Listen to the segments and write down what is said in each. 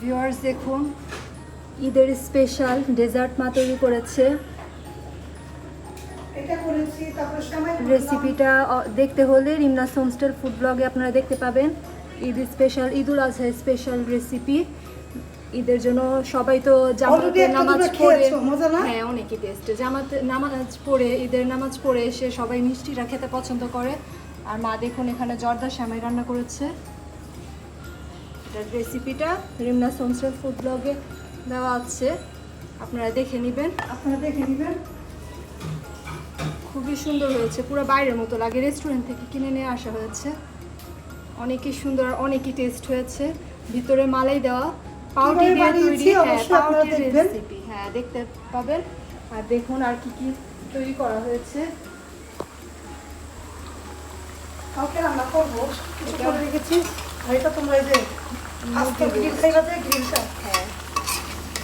Viewers দেখুন, ঈদের special dessert মা তৈরি করেছে। রেসিপিটা দেখতে হলে রিমনাস হোমস্টেল ফুড ব্লগে আপনারা দেখতে পাবেন। ঈদ স্পেশাল, ঈদুল আজহা স্পেশাল রেসিপি। ঈদের জন্য সবাই তো জামাতে নামাজ পড়ে, হ্যাঁ অনেকই টেস্ট, জামাতে নামাজ পড়ে, ঈদের নামাজ পড়ে এসে সবাই মিষ্টিটা খেতে পছন্দ করে। আর মা দেখুন এখানে জর্দা সেমাই রান্না করেছে। এটার রেসিপিটা রিমনাস হোমস্টেল ফুড ব্লগে দেওয়া আছে, আপনারা দেখে নেবেন। খুবই সুন্দর হয়েছে, পুরো বাইরের মতো লাগে, রেস্টুরেন্ট থেকে কিনে নিয়ে আসা হয়েছে। অনেকই সুন্দর আর অনেকই টেস্ট হয়েছে। ভিতরে মালাই দেওয়া, পাউরুটি দিয়ে তৈরি, পাউরুটির রেসিপি, হ্যাঁ দেখতে পাবেন। আর দেখুন আর কি কি তৈরি করা হয়েছে। কালকে রান্না করবো, কিছু করে রেখেছি। আর এটা তোমরা এই যে আজকে গ্রিল খাইবা, যে গ্রিলটা, হ্যাঁ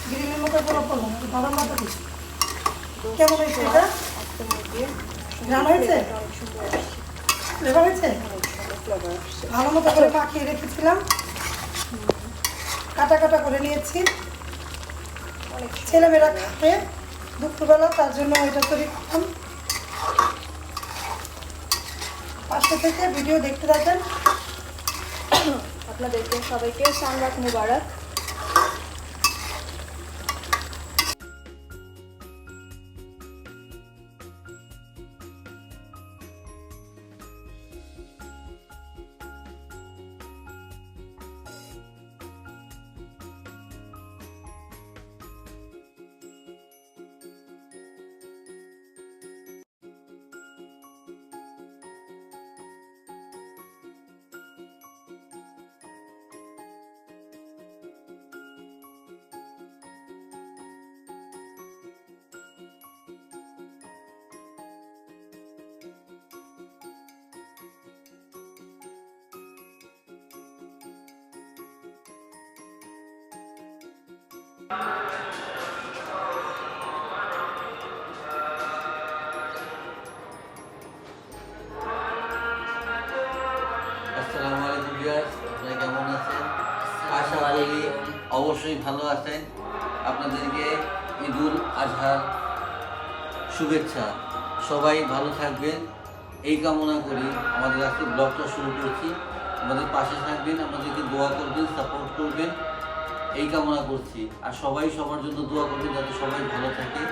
গ্রিলের মতো বড় করবো, বাদাম মাথা দিচ্ছি। কেমন হয়েছে এটা? রান্না হয়েছে? ফ্লেভার হয়েছে? ভালো মতো করে মাখিয়ে রেখেছিলাম, কাটা কাটা করে নিয়েছি। ছেলেমেয়েরা খাবে দুপুরবেলা, তার জন্য এটা তৈরি করলাম। পাশে থেকে ভিডিও দেখতে থাকেন। আপনাদেরকে সবাইকে সাংবাদ মুবারক। আসসালামু আলাইকুম ভিউয়ার্স, আপনারা কেমন আছেন? আশা করি অবশ্যই ভালো আছেন। আপনাদেরকে ঈদুল আজহার শুভেচ্ছা। সবাই ভালো থাকবেন এই কামনা করি। আমাদের আজকে ব্লগটা শুরু করছি। আমাদের পাশে থাকবেন, আমাদেরকে দোয়া করবেন, সাপোর্ট করবেন এই কামনা করছি। আর সবাই সবার জন্য দোয়া করবেন যাতে সবাই ভালো থাকে।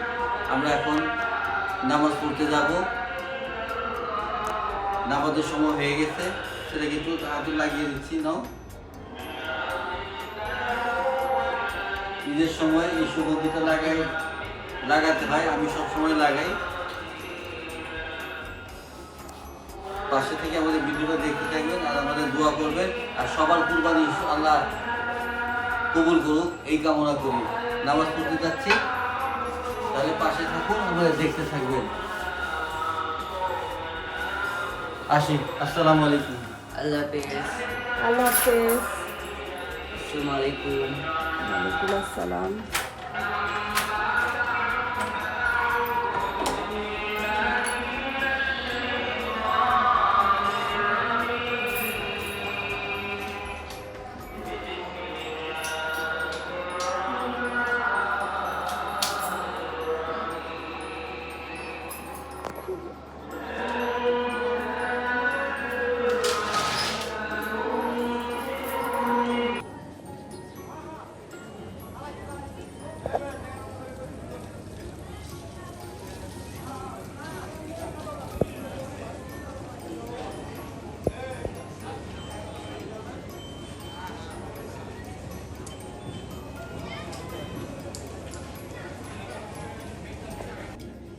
আমরা এখন নামাজ পড়তে যাব, নামাজের সময় হয়ে গেছে, সেটাকে একটু হাতে লাগিয়ে দিচ্ছি। নাও, ঈদের সময় এই সুগন্ধিটা লাগাতে হয়, আমি সব সময় লাগাই। পাশে থেকে আমাদের ভিডিওটা দেখতে থাকবেন আর আমাদের দোয়া করবেন। আর সবার কুরবানি আল্লাহ কবুল করুক এই কামনা করি। নামাজ পড়তে যাচ্ছি, তাহলে পাশে থাকুন, আমাদের দেখতে থাকবেন। আসি, আসসালামু আলাইকুম। আল্লাহ হাফেজ। আল্লাহ হাফেজ। আসসালামু আলাইকুম। ওয়ালাইকুম আসসালাম।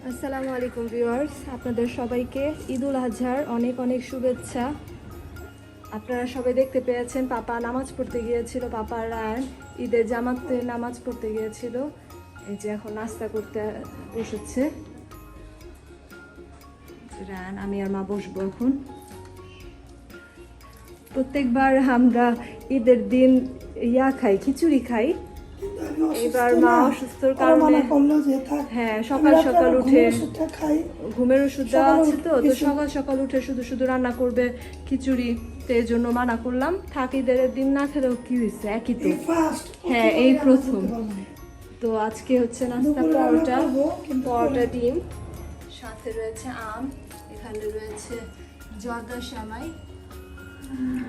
আসসালামু আলাইকুম ভিউয়ার্স, আপনাদের সবাইকে ঈদুল আজহার অনেক অনেক শুভেচ্ছা। আপনারা সবাই দেখতে পেয়েছেন পাপা নামাজ পড়তে গিয়েছিল, পাপার রায়ন ঈদের জামাতে নামাজ পড়তে গিয়েছিল। এই যে এখন নাস্তা করতে বসেছে রায়ন, আমি আর মা বসবো এখন। প্রত্যেকবার আমরা ঈদের দিন খাই, খিচুড়ি খাই। এবার মা অসুস্থর কারণে হ্যাঁ সকাল সকাল উঠে ঘুমের ওষুধ দেওয়া আছে, তো সকাল সকাল উঠে শুধু শুধু রান্না করবে খিচুড়ি। তো এর জন্য মানা করলাম, থাক ঈদের দিন না খেলেও কি হয়েছে, একই তো। এই ফার্স্ট হ্যাঁ, এই প্রথম। তো আজকে হচ্ছে নাস্তা দুপুরে রান্না পরোটা, করবো, কিন্তু পরোটা ডিম, সাথে রয়েছে আম, এখানে রয়েছে জর্দা সেমাই,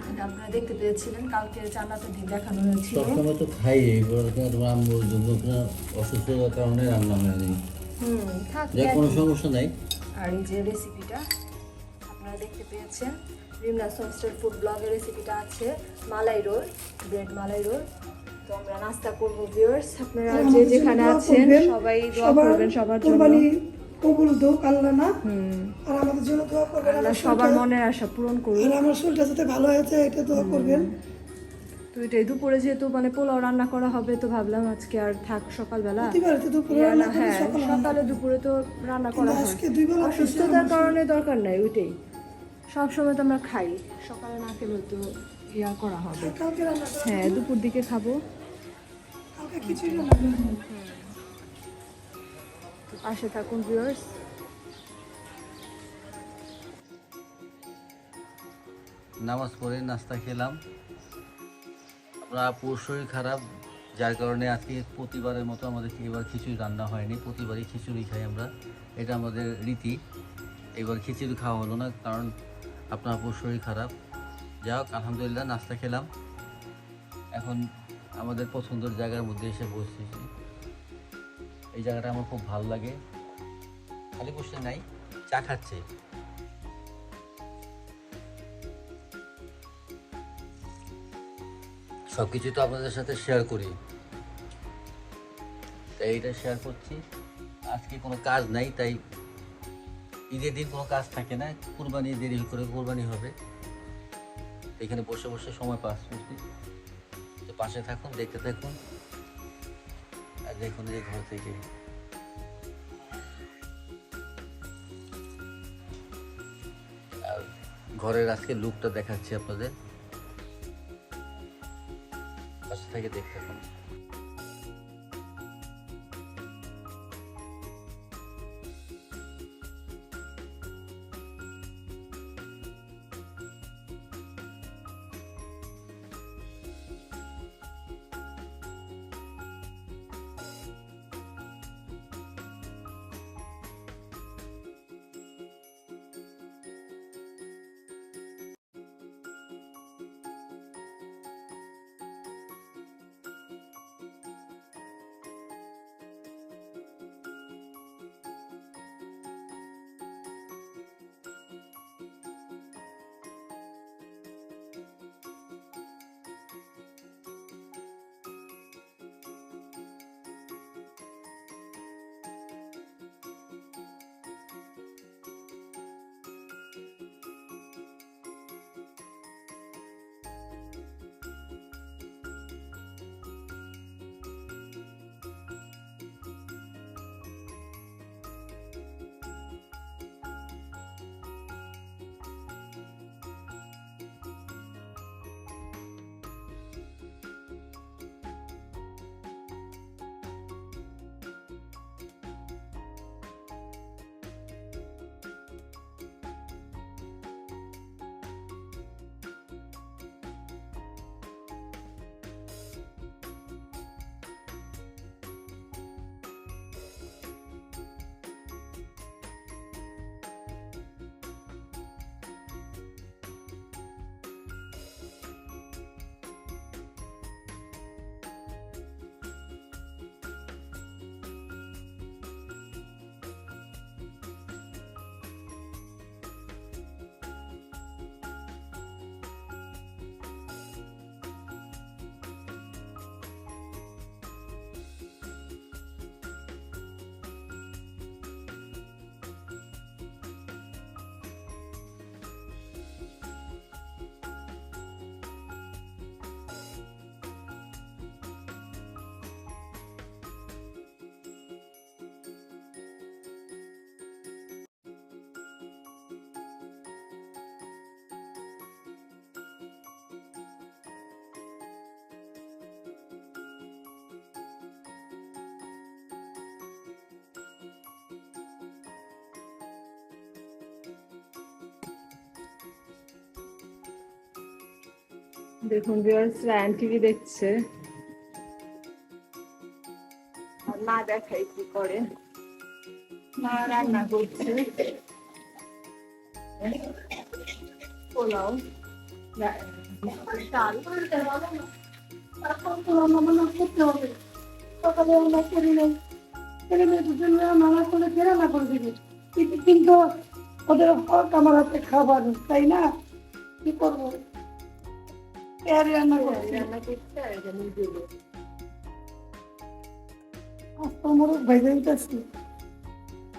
এটা আপনারা দেখতে পেয়েছিলেন কালকে জান্নাতের দিন দেখানো হয়েছিল। সবসময় তো খাই এইবার তোমার আম্মুর জন্য আপনার অসুস্থতার কারণে রান্না হয়নি, থাক যার কোনো একই। সমস্যা নাই। আর এই যে রেসিপিটা আপনারা দেখতে পেয়েছেন, রিমনা হোমস্টেল ফুড ব্লগের রেসিপিটা আছে মালাই রোল, ব্রেড মালাই রোল। তো আমরা নাস্তা করবো ভিউয়ার্স, আপনারা যে আমাদের জন্য যেখানে দোয়া আছেন করবেন। সবাই দোয়া করবেন সবার জন্য। কোরবানি কবুল হোক আল্লাহ না, আর আমাদের জন্য দোয়া করবেন। আল্লাহ সবার মনের আশা পূরণ করুন। আর আমার শরীরটা যাতে ভালো হয়েছে এটা দোয়া করবেন। তো এটাই দুপুরে যেহেতু মানে পোলাও রান্না করা হবে, তো ভাবলাম আজকে আর থাক সকালবেলা। প্রতিবার তো দুপুরে রান্না করি, হ্যাঁ, সকালে রান্না সকালে দুপুরে তো রান্না করা কিন্তু হয়। আজকে দুই বেলা অসুস্থতার কারণে দরকার নাই ওইটাই, সবসময় তো আমরা খাই, সকালে না খেলে তো ইয়া করা হবে। করি। কালকে রান্না করি, হ্যাঁ, দুপুর দিকে খাবো। কালকে খিচুড়ি রান্না করি। তো পাশে থাকুন ভিউয়ার্স। নামাজ পড়ে নাস্তা খেলাম। আমরা আপুর শরীর খারাপ, যার কারণে আজকে প্রতিবারের মতো আমাদের এবার খিচুড়ি রান্না হয়নি। প্রতিবারই খিচুড়ি খাই আমরা, এটা আমাদের রীতি। এবার খিচুড়ি খাওয়া হলো না কারণ আপনার আপুর শরীর খারাপ। যাই হোক, আলহামদুলিল্লাহ নাস্তা খেলাম। এখন আমাদের পছন্দের জায়গার মধ্যে এসে বসেছি। এই জায়গাটা আমার খুব ভালো লাগে। খালি বসে নাই, চা খাচ্ছে। সব কিছু তো আপনাদের সাথে শেয়ার করি, তাই এটা শেয়ার করছি। আজকে কোনো কাজ নাই, তাই ঈদের দিন কোনো কাজ থাকে না, কুরবানি দেরি করে কুরবানি হবে, এখানে বসে বসে সময় পাস করছি। তো পাশে থাকুন, দেখতে থাকুন। আর দেখুন এই ঘর থেকে আর ঘরের আজকে লুকটা দেখাচ্ছি আপনাদের, পাশে থেকে দেখতে থাকুন। দেখুন ভিউয়ার্স রায়ান টিভি দেখছে আর মা দেখাই কি করে। মা রান্না করছে পোলাও, ডাল। এখন তো রান্না বান্না করতে হবে। সকালে আমরা করি নাই, ছেলে মেয়েদের জন্য রান্না করলে কে রান্না করে দিবে? কিন্তু ওদের হক আমার হাতে খাবার, তাই না? কি করবো? রান্না করছি। রান্না করছে আর এটা নিজে আস্ত মোরগ ভেজে দিতেছি।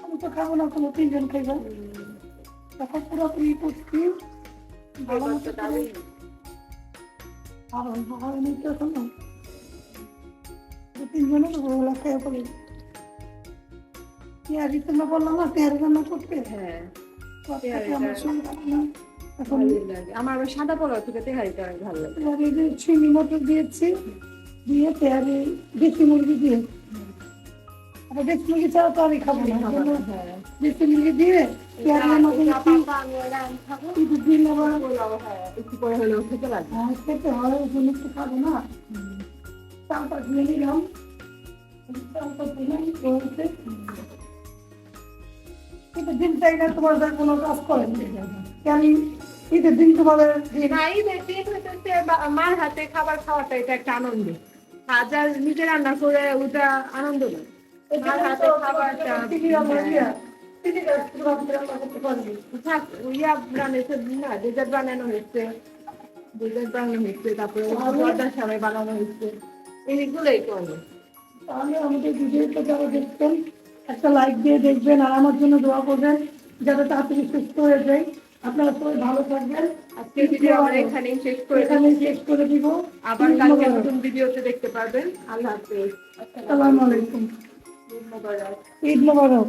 আমি তো খাবো না, কোনো তিনজন খাইবা। এখন পুরোপুরি পুষ্টি ভালো মতো করে আর অল্প খাওয়া নেই তো এখন না। তিনজনে তো ওগুলা খেয়ে পড়ি। পেঁয়াজি তোমরা বললাম না পেঁয়াজি রান্না করতে। হ্যাঁ আমার সঙ্গে এখন ভালোই লাগে। আমার আবার সাদা পোলাও থেকে তেহারিটা অনেক ভালো লাগে। পেঁয়াজি যে চিনি মটর দিয়েছি, দিয়ে পেঁয়াজি দেশি মুরগি দিয়ে। আর দেশি মুরগি ছাড়া তো আমি খাবো না। হ্যাঁ দেশি মুরগি দিয়ে পেঁয়াজি রান্না করেছি। কিন্তু দিন আবার একটু পরে হলেও খেতে লাগে। খেতে হয়, ওই জন্য একটু খাবো না। চালটা ধুয়ে নিলাম, চালটা ধুয়ে রয়েছে। কিন্তু দিন চাই না তোমার কোনো কাজ করেন কেন? ঈদের দিন তোমাদের দিন না, ঈদের দিন হচ্ছে মার হাতে খাবার খাওয়াটা এটা একটা আনন্দ। হাজার নিজে রান্না করে ওটা আনন্দ না। মার হাতে খাবারটা থাক, ইয়া বানাইছে না, ডেজার্ট বানানো হয়েছে, ডেজার্ট বানানো হয়েছে, তারপরে জর্দার সবাই বানানো হয়েছে, এইগুলোই করে। তাহলে আমাদের ভিডিওটা যারা দেখছেন একটা লাইক দিয়ে দেখবেন আর আমার জন্য দোয়া করবেন যাতে তাড়াতাড়ি সুস্থ হয়ে যায়। আপনারা সবাই ভালো থাকবেন। আজকের ভিডিও আমরা এখানেই শেষ করে দিব। আবার কালকে নতুন ভিডিওতে দেখতে পারবেন। আল্লাহ হাফেজ। আসসালামু আলাইকুম। ঈদ মোবারক। ঈদ মোবারক।